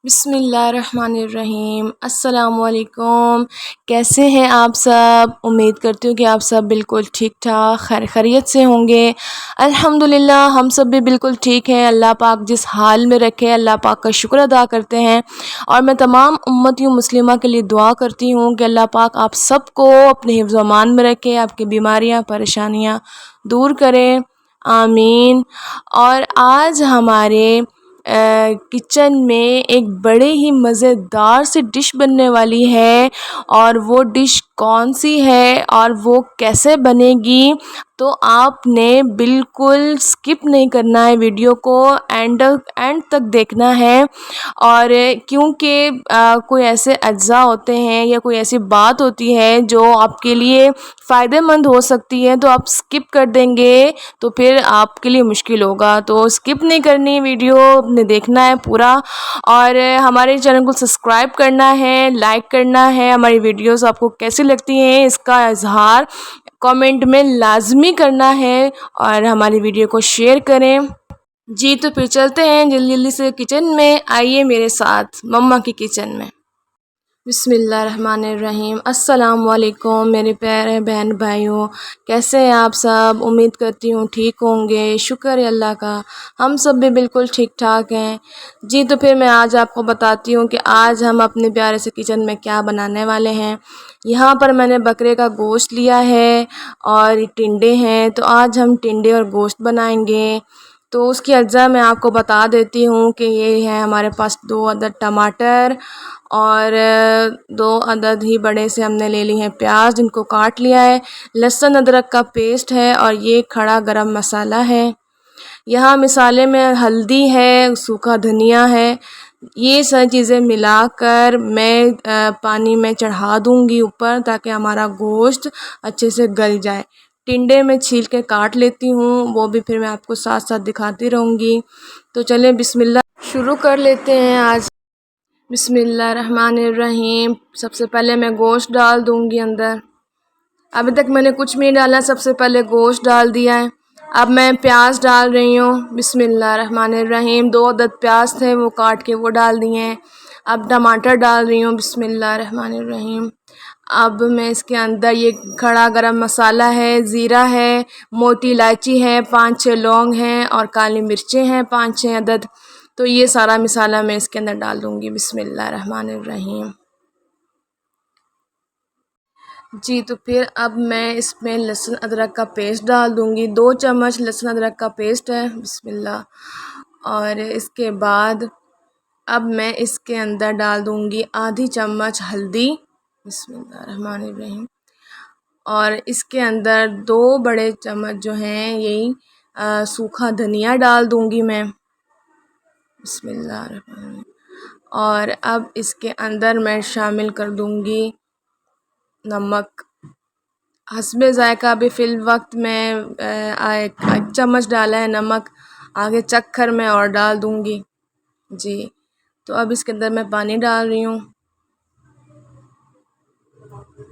بسم اللہ الرحمن الرحیم۔ السلام علیکم۔ کیسے ہیں آپ سب؟ امید کرتی ہوں کہ آپ سب بالکل ٹھیک ٹھاک خیر خیریت سے ہوں گے۔ الحمدللہ ہم سب بھی بالکل ٹھیک ہیں۔ اللہ پاک جس حال میں رکھے اللہ پاک کا شکر ادا کرتے ہیں، اور میں تمام امتیوں مسلمہ کے لیے دعا کرتی ہوں کہ اللہ پاک آپ سب کو اپنے حفظ و امان میں رکھے، آپ کی بیماریاں پریشانیاں دور کریں، آمین۔ اور آج ہمارے کچن میں ایک بڑے ہی مزیدار سی ڈش بننے والی ہے، اور وہ ڈش کون سی ہے اور وہ کیسے بنے گی، تو آپ نے بالکل سکپ نہیں کرنا ہے ویڈیو کو، اینڈ تک دیکھنا ہے۔ اور کیونکہ کوئی ایسے اجزاء ہوتے ہیں یا کوئی ایسی بات ہوتی ہے جو آپ کے لیے فائدہ مند ہو سکتی ہے، تو آپ سکپ کر دیں گے تو پھر آپ کے لیے مشکل ہوگا۔ تو سکپ نہیں کرنی ویڈیو، نے دیکھنا ہے پورا، اور ہمارے چینل کو سبسکرائب کرنا ہے، لائک کرنا ہے۔ ہماری ویڈیوز آپ کو کیسی لگتی ہیں اس کا اظہار کامنٹ میں لازمی کرنا ہے، اور ہماری ویڈیو کو شیئر کریں۔ جی تو پھر چلتے ہیں جلدی جلدی سے کچن میں، آئیے میرے ساتھ مما کی کچن میں۔ بسم اللہ الرحمن الرحیم۔ السلام علیکم میرے پیارے بہن بھائیوں، کیسے ہیں آپ سب؟ امید کرتی ہوں ٹھیک ہوں گے، شکر ہے اللہ کا، ہم سب بھی بالکل ٹھیک ٹھاک ہیں۔ جی تو پھر میں آج آپ کو بتاتی ہوں کہ آج ہم اپنے پیارے سے کچن میں کیا بنانے والے ہیں۔ یہاں پر میں نے بکرے کا گوشت لیا ہے اور ٹنڈے ہیں، تو آج ہم ٹنڈے اور گوشت بنائیں گے۔ تو اس کی اجزاء میں آپ کو بتا دیتی ہوں کہ یہ ہے ہمارے پاس 2 عدد ٹماٹر، اور 2 عدد ہی بڑے سے ہم نے لے لی ہیں پیاز، جن کو کاٹ لیا ہے، لہسن ادرک کا پیسٹ ہے، اور یہ کھڑا گرم مسالہ ہے۔ یہاں مسالے میں ہلدی ہے، سوکھا دھنیا ہے۔ یہ ساری چیزیں ملا کر میں پانی میں چڑھا دوں گی اوپر، تاکہ ہمارا گوشت اچھے سے گل جائے۔ ٹنڈے میں چھیل کے کاٹ لیتی ہوں، وہ بھی پھر میں آپ کو ساتھ ساتھ دکھاتی رہوں گی۔ تو چلیں بسم اللہ شروع کر لیتے ہیں آج۔ بسم اللہ الرحمن الرحیم۔ سب سے پہلے میں گوشت ڈال دوں گی اندر۔ ابھی تک میں نے کچھ بھی نہیں ڈالا، سب سے پہلے گوشت ڈال دیا ہے۔ اب میں پیاز ڈال رہی ہوں۔ بسم اللہ الرحمن الرحیم۔ 2 عدد پیاز تھے، وہ کاٹ کے وہ ڈال دیے ہیں۔ اب ٹماٹر ڈال رہی ہوں۔ بسم اللہ الرحمن الرحیم۔ اب میں اس کے اندر یہ کھڑا گرم مسالہ ہے، زیرہ ہے، موٹی الائچی ہے، 5-6 لونگ ہیں، اور کالی مرچیں ہیں 5-6 عدد۔ تو یہ سارا مسالہ میں اس کے اندر ڈال دوں گی۔ بسم اللہ الرحمن الرحیم۔ جی تو پھر اب میں اس میں لہسن ادرک کا پیسٹ ڈال دوں گی۔ 2 چمچ لہسن ادرک کا پیسٹ ہے۔ بسم اللہ۔ اور اس کے بعد اب میں اس کے اندر ڈال دوں گی آدھی چمچ ہلدی۔ بسم اللہ الرحمن الرحیم۔ اور اس کے اندر 2 بڑے چمچ جو ہیں یہی سوکھا دھنیا ڈال دوں گی میں۔ بسم اللہ الرحمن الرحیم۔ اور اب اس کے اندر میں شامل کر دوں گی نمک حسب ذائقہ۔ بھی فی الوقت میں 1 چمچ ڈالا ہے نمک، آگے چکھ کر میں اور ڈال دوں گی۔ جی تو اب اس کے اندر میں پانی ڈال رہی ہوں۔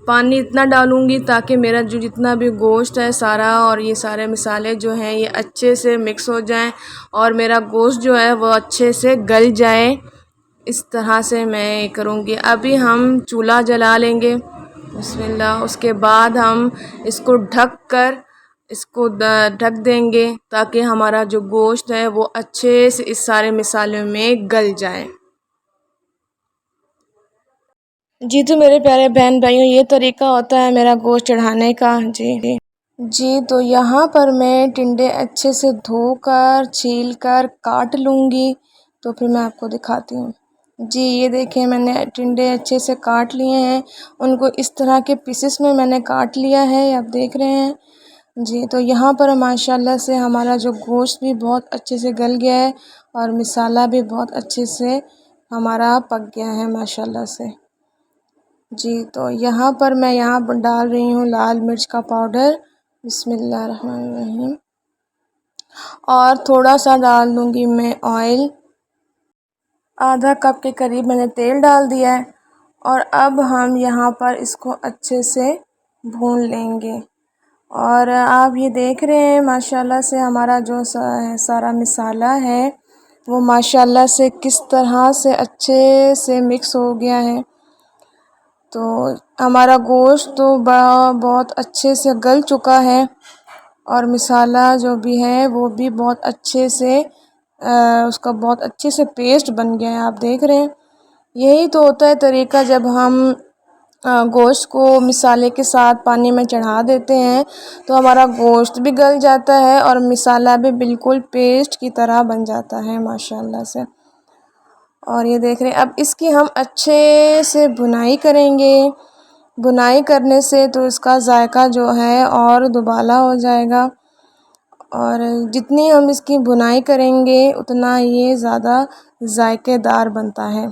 پانی اتنا ڈالوں گی تاکہ میرا جو جتنا بھی گوشت ہے سارا، اور یہ سارے مسالے جو ہیں یہ اچھے سے مکس ہو جائیں، اور میرا گوشت جو ہے وہ اچھے سے گل جائے۔ اس طرح سے میں کروں گی۔ ابھی ہم چولہا جلا لیں گے۔ بسم اللہ۔ اس کے بعد ہم اس کو ڈھک دیں گے، تاکہ ہمارا جو گوشت ہے وہ اچھے سے اس سارے مسالوں میں گل جائے۔ جی تو میرے پیارے بہن بھائیوں، یہ طریقہ ہوتا ہے میرا گوشت چڑھانے کا۔ جی تو یہاں پر میں ٹنڈے اچھے سے دھو کر چھیل کر کاٹ لوں گی، تو پھر میں آپ کو دکھاتی ہوں۔ جی یہ دیکھیں، میں نے ٹنڈے اچھے سے کاٹ لیے ہیں، ان کو اس طرح کے پیسز میں نے کاٹ لیا ہے، آپ دیکھ رہے ہیں۔ جی تو یہاں پر ماشاءاللہ سے ہمارا جو گوشت بھی بہت اچھے سے گل گیا ہے، اور مسالہ بھی بہت اچھے سے ہمارا پک گیا ہے ماشاءاللہ سے۔ جی تو یہاں پر میں ڈال رہی ہوں لال مرچ کا پاؤڈر۔ بسم اللہ الرحمن الرحیم۔ اور تھوڑا سا ڈال دوں گی میں آئل، آدھا کپ کے قریب میں نے تیل ڈال دیا ہے، اور اب ہم یہاں پر اس کو اچھے سے بھون لیں گے۔ اور آپ یہ دیکھ رہے ہیں ماشاءاللہ سے ہمارا جو سارا مسالہ ہے وہ ماشاءاللہ سے کس طرح سے اچھے سے مکس ہو گیا ہے۔ تو ہمارا گوشت تو بہت اچھے سے گل چکا ہے، اور مسالہ جو بھی ہے وہ بھی بہت اچھے سے اس کا بہت اچھے سے پیسٹ بن گیا ہے، آپ دیکھ رہے ہیں۔ یہی تو ہوتا ہے طریقہ، جب ہم گوشت کو مسالے کے ساتھ پانی میں چڑھا دیتے ہیں تو ہمارا گوشت بھی گل جاتا ہے اور مسالہ بھی بالکل پیسٹ کی طرح بن جاتا ہے ماشاءاللہ سے۔ اور یہ دیکھ رہے ہیں، اب اس کی ہم اچھے سے بھنائی کریں گے۔ بھنائی کرنے سے تو اس کا ذائقہ جو ہے اور دوبالا ہو جائے گا، اور جتنی ہم اس کی بھنائی کریں گے اتنا یہ زیادہ ذائقے دار بنتا ہے۔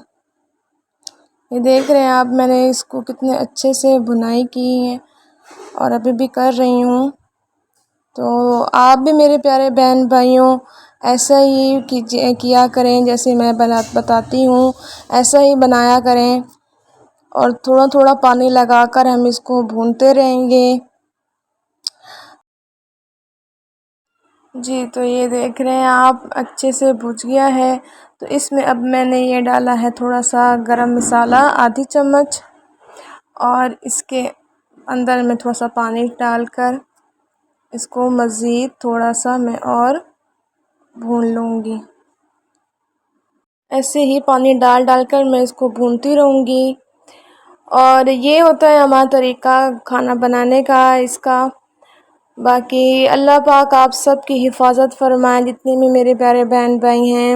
یہ دیکھ رہے ہیں آپ، میں نے اس کو کتنے اچھے سے بھنائی کی ہے اور ابھی بھی کر رہی ہوں۔ تو آپ بھی میرے پیارے بہن بھائیوں ایسا ہی کیا کریں، جیسے میں بتاتی ہوں ایسا ہی بنایا کریں، اور تھوڑا تھوڑا پانی لگا کر ہم اس کو بھونتے رہیں گے۔ جی، تو یہ دیکھ رہے ہیں آپ، اچھے سے بھج گیا ہے۔ تو اس میں اب میں نے یہ ڈالا ہے تھوڑا سا گرم مسالہ، آدھی چمچ، اور اس کے اندر میں تھوڑا سا پانی ڈال کر اس کو مزید تھوڑا سا میں اور بھون لوں گی۔ ایسے ہی پانی ڈال ڈال کر میں اس کو بھونتی رہوں گی، اور یہ ہوتا ہے ہمارا طریقہ کھانا بنانے کا اس کا۔ باقی اللہ پاک آپ سب کی حفاظت فرمائے، جتنے بھی میرے پیارے بہن بھائی ہیں،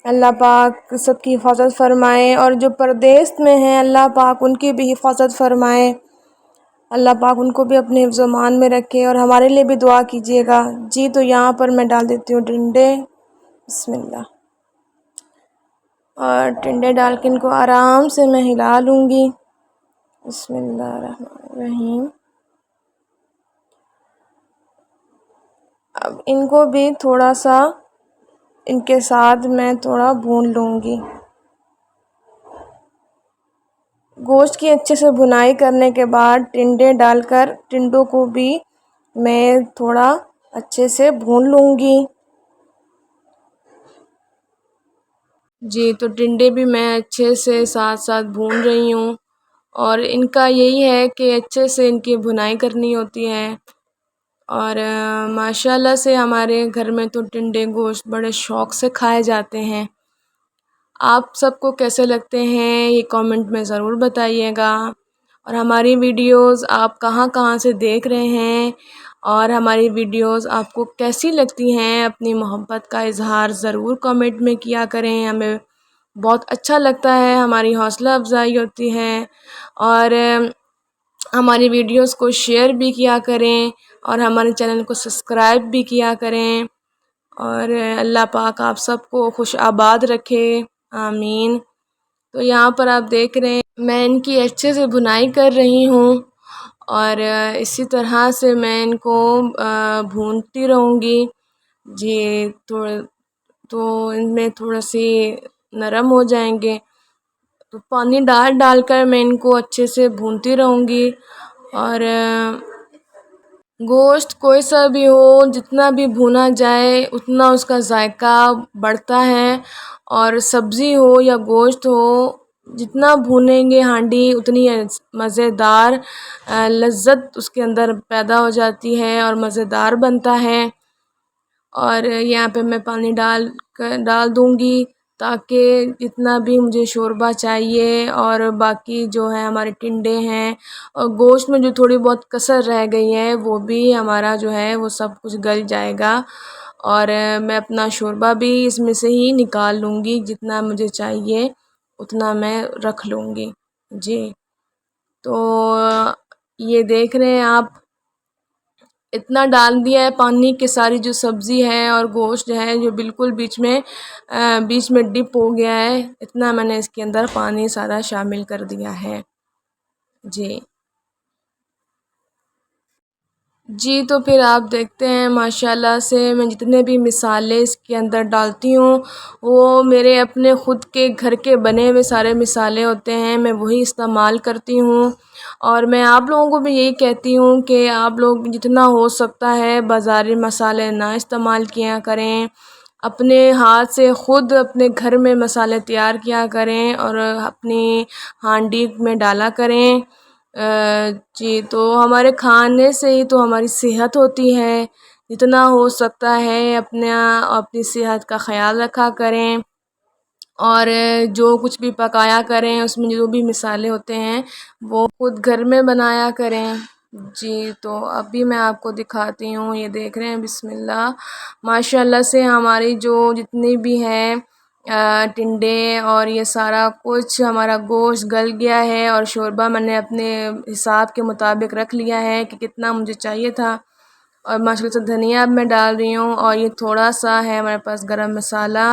اللہ پاک سب کی حفاظت فرمائے، اور جو پردیس میں ہیں اللہ پاک ان کی بھی حفاظت فرمائے، اللہ پاک ان کو بھی اپنے حفظ و امان میں رکھے، اور ہمارے لیے بھی دعا کیجیے گا۔ جی، تو یہاں پر میں ڈال دیتی ہوں ٹنڈے، بسم اللہ، اور ٹنڈے ڈال کے ان کو آرام سے میں ہلا لوں گی، بسم اللہ الرحمن الرحیم۔ اب ان کو بھی تھوڑا سا ان کے ساتھ میں تھوڑا بھون لوں گی۔ گوشت کی اچھے سے بھنائی کرنے کے بعد ٹنڈے ڈال کر ٹنڈوں کو بھی میں تھوڑا اچھے سے بھون لوں گی۔ جی، تو ٹنڈے بھی میں اچھے سے ساتھ ساتھ بھون رہی ہوں، اور ان کا یہی ہے کہ اچھے سے ان کی بھنائی کرنی ہوتی ہے، اور ماشاءاللہ سے ہمارے گھر میں تو ٹنڈے گوشت بڑے شوق سے کھائے جاتے ہیں۔ آپ سب کو کیسے لگتے ہیں یہ کامنٹ میں ضرور بتائیے گا، اور ہماری ویڈیوز آپ کہاں کہاں سے دیکھ رہے ہیں، اور ہماری ویڈیوز آپ کو کیسی لگتی ہیں، اپنی محبت کا اظہار ضرور کامنٹ میں کیا کریں، ہمیں بہت اچھا لگتا ہے، ہماری حوصلہ افزائی ہوتی ہے، اور ہماری ویڈیوز کو شیئر بھی کیا کریں، اور ہمارے چینل کو سبسکرائب بھی کیا کریں، اور اللہ پاک آپ سب کو خوش آباد رکھے، آمین۔ تو یہاں پر آپ دیکھ رہے ہیں میں ان کی اچھے سے بھنائی کر رہی ہوں، اور اسی طرح سے میں ان کو بھونتی رہوں گی۔ جی، تو ان میں تھوڑا سی نرم ہو جائیں گے، تو پانی ڈال ڈال کر میں ان کو اچھے سے بھونتی رہوں گی، اور گوشت کوئی سا بھی ہو، جتنا بھی بھونا جائے اتنا اس کا ذائقہ بڑھتا ہے، اور سبزی ہو یا گوشت ہو، جتنا بھونیں گے ہانڈی اتنی مزیدار لذت اس کے اندر پیدا ہو جاتی ہے اور مزیدار بنتا ہے۔ اور یہاں پہ میں پانی ڈال دوں گی، تاکہ جتنا بھی مجھے شوربہ چاہیے، اور باقی جو ہے ہمارے ٹنڈے ہیں اور گوشت میں جو تھوڑی بہت کسر رہ گئی ہے وہ بھی ہمارا جو ہے وہ سب کچھ گل جائے گا، اور میں اپنا شوربہ بھی اس میں سے ہی نکال لوں گی، جتنا مجھے چاہیے اتنا میں رکھ لوں گی۔ جی، تو یہ دیکھ رہے ہیں آپ، اتنا ڈال دیا ہے پانی کہ ساری جو سبزی ہے اور گوشت ہے جو بالکل بیچ میں ڈپ ہو گیا ہے، اتنا میں نے اس کے اندر پانی سارا شامل کر دیا ہے۔ جی جی، تو پھر آپ دیکھتے ہیں ماشاءاللہ سے میں جتنے بھی مسالے اس کے اندر ڈالتی ہوں وہ میرے اپنے خود کے گھر کے بنے ہوئے سارے مسالے ہوتے ہیں، میں وہی استعمال کرتی ہوں، اور میں آپ لوگوں کو بھی یہی کہتی ہوں کہ آپ لوگ جتنا ہو سکتا ہے بازاری مسالے نہ استعمال کیا کریں، اپنے ہاتھ سے خود اپنے گھر میں مسالے تیار کیا کریں اور اپنی ہانڈی میں ڈالا کریں۔ جی تو ہمارے کھانے سے ہی تو ہماری صحت ہوتی ہے، جتنا ہو سکتا ہے اپنی صحت کا خیال رکھا کریں، اور جو کچھ بھی پکایا کریں اس میں جو بھی مصالحے ہوتے ہیں وہ خود گھر میں بنایا کریں۔ جی تو ابھی میں آپ کو دکھاتی ہوں، یہ دیکھ رہے ہیں، بسم اللہ ماشاء اللہ سے ہماری جو جتنی بھی ہیں ٹنڈے اور یہ سارا کچھ ہمارا گوشت گل گیا ہے، اور شوربہ میں نے اپنے حساب کے مطابق رکھ لیا ہے کہ کتنا مجھے چاہیے تھا، اور ماشاء اللہ سے دھنیا اب میں ڈال رہی ہوں، اور یہ تھوڑا سا ہے ہمارے پاس گرم مسالہ۔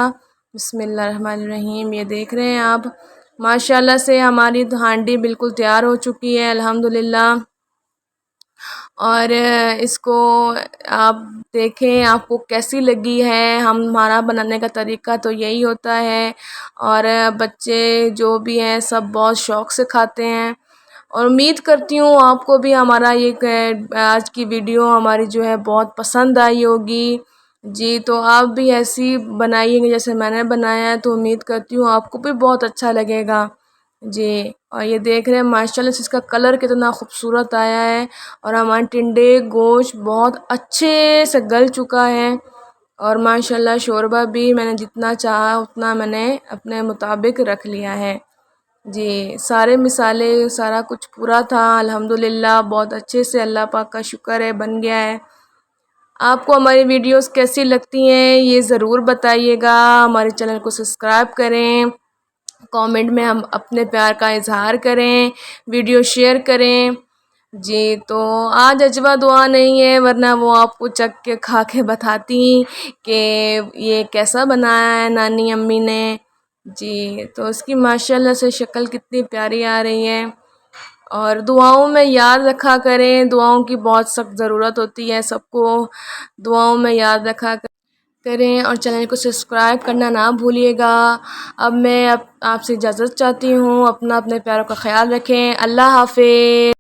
بسم اللہ الرحمن الرحیم، یہ دیکھ رہے ہیں آپ، ماشاء اللہ سے ہماری ہانڈی بالکل تیار ہو چکی ہے الحمدللہ۔ اور اس کو آپ دیکھیں آپ کو کیسی لگی ہے۔ ہمارا بنانے کا طریقہ تو یہی ہوتا ہے، اور بچے جو بھی ہیں سب بہت شوق سے کھاتے ہیں، اور امید کرتی ہوں آپ کو بھی ہمارا یہ آج کی ویڈیو ہماری جو ہے بہت پسند آئی ہوگی۔ جی تو آپ بھی ایسی بنائیے گے جیسے میں نے بنایا ہے، تو امید کرتی ہوں آپ کو بھی بہت اچھا لگے گا۔ جی اور یہ دیکھ رہے ہیں ماشاء اللہ سے اس کا کلر کتنا خوبصورت آیا ہے، اور ہمارے ٹنڈے گوشت بہت اچھے سے گل چکا ہے، اور ماشاء اللہ شوربہ بھی میں نے جتنا چاہا اتنا میں نے اپنے مطابق رکھ لیا ہے۔ جی سارے مصالحے سارا کچھ پورا تھا الحمدللہ، بہت اچھے سے اللہ پاک کا شکر ہے بن گیا ہے۔ آپ کو ہماری ویڈیوز کیسی لگتی ہیں یہ ضرور بتائیے گا، ہمارے چینل کو سبسکرائب کریں، کامنٹ میں ہم اپنے پیار کا اظہار کریں، ویڈیو شیئر کریں۔ جی تو آج اجوا دعا نہیں ہے، ورنہ وہ آپ کو چکھ کے کھا کے بتاتی کہ یہ کیسا بنایا ہے نانی امی نے۔ جی تو اس کی ماشاء اللہ سے شکل کتنی پیاری آ رہی ہے، اور دعاؤں میں یاد رکھا کریں، دعاؤں کی بہت سخت ضرورت ہوتی ہے، سب کو دعاؤں میں یاد رکھا کریں، اور چینل کو سبسکرائب کرنا نہ بھولیے گا۔ اب میں آپ سے اجازت چاہتی ہوں، اپنے پیاروں کا خیال رکھیں، اللہ حافظ۔